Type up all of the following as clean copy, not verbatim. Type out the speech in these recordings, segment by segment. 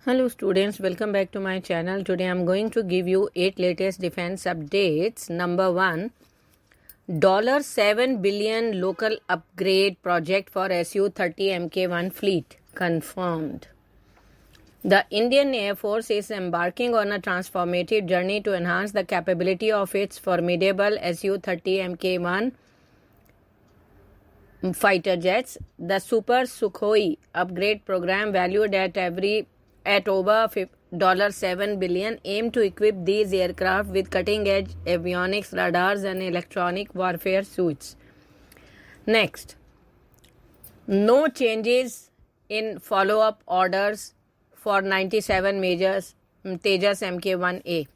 Hello students, welcome back to my channel. Today I am going to give you 8 latest defense updates. Number 1, $7 billion local upgrade project for Su-30 Mk1 fleet confirmed. The Indian Air Force is embarking on a transformative journey to enhance the capability of its formidable Su-30 Mk1 fighter jets. The Super Sukhoi upgrade program, valued at over $7 billion, aim to equip these aircraft with cutting-edge avionics, radars and electronic warfare suites. Next, no changes in follow-up orders for 97 Majors Tejas Mk1A.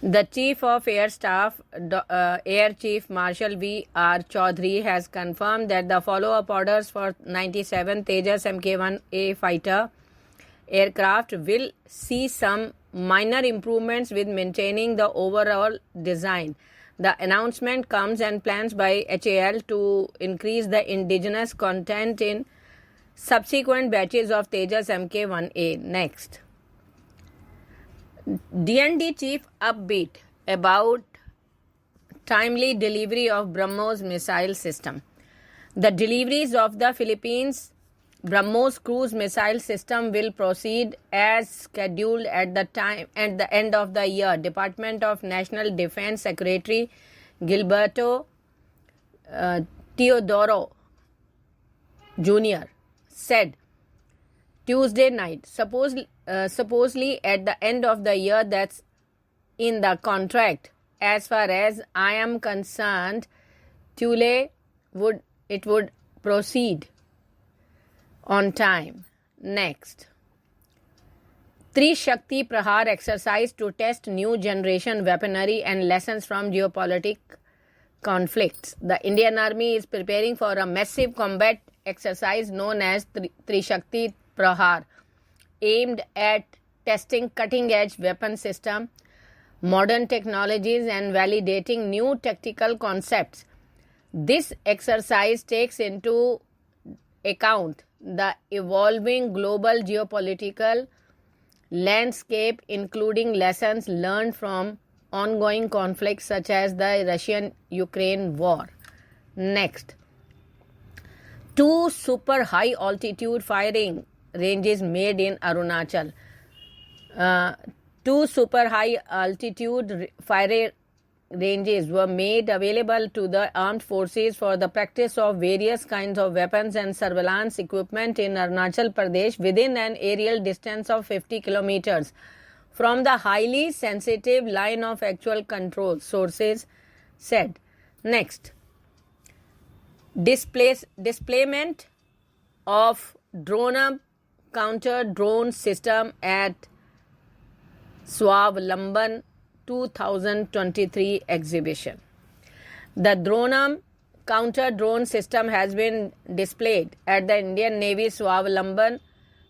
The Chief of Air Staff, Air Chief Marshal V.R. Chaudhary, has confirmed that the follow-up orders for 97 Tejas Mk1A fighter aircraft will see some minor improvements with maintaining the overall design. The announcement comes and plans by HAL to increase the indigenous content in subsequent batches of Tejas Mk1A. Next, DND chief upbeat about timely delivery of BrahMos missile system. The deliveries of the Philippines BrahMos cruise missile system will proceed as scheduled at the end of the year. Department of National Defense Secretary Gilberto Teodoro Jr. said Tuesday night, supposedly at the end of the year. That's in the contract. As far as I am concerned, Thule would proceed on time. Next, Trishakti Prahar exercise to test new generation weaponry and lessons from geopolitical conflicts. The Indian Army is preparing for a massive combat exercise known as Trishakti Prahar, aimed at testing cutting-edge weapon system, modern technologies and validating new tactical concepts. This exercise takes into account the evolving global geopolitical landscape, including lessons learned from ongoing conflicts such as the Russian-Ukraine war. Next, 2 super high altitude firing ranges made in Arunachal. 2 super high altitude firing ranges were made available to the armed forces for the practice of various kinds of weapons and surveillance equipment in Arunachal Pradesh within an aerial distance of 50 kilometers from the highly sensitive line of actual control, sources said. Next, deployment of Dronnam counter-drone system at Swawlamban 2023 exhibition. The Dronnam counter-drone system has been displayed at the Indian Navy Swawlamban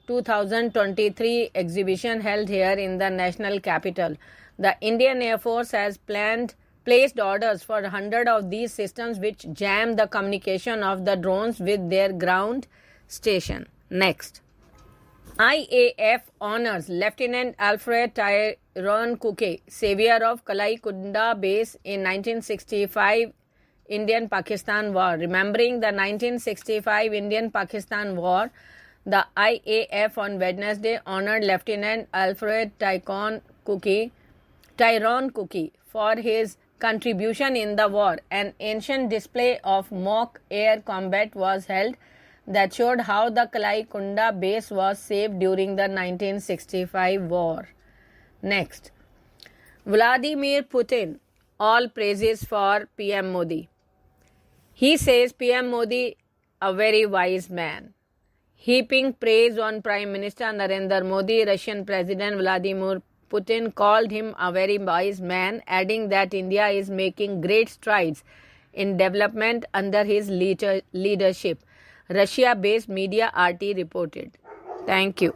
2023 exhibition held here in the national capital. The Indian Air Force has placed orders for 100 of these systems, which jam the communication of the drones with their ground station. Next, IAF honors Lieutenant Alfred Tyrone Cooke, savior of Kalaikunda base in 1965 Indian-Pakistan war. Remembering the 1965 Indian-Pakistan war, the IAF on Wednesday honored Lieutenant Alfred Tyrone Cooke for his contribution in the war. An ancient display of mock air combat was held that showed how the Kalaikunda base was saved during the 1965 war. Next, Vladimir Putin, all praises for PM Modi. He says PM Modi a very wise man. Heaping praise on Prime Minister Narendra Modi, Russian President Vladimir Putin called him a very wise man, adding that India is making great strides in development under his leadership. Russia-based media RT reported. Thank you.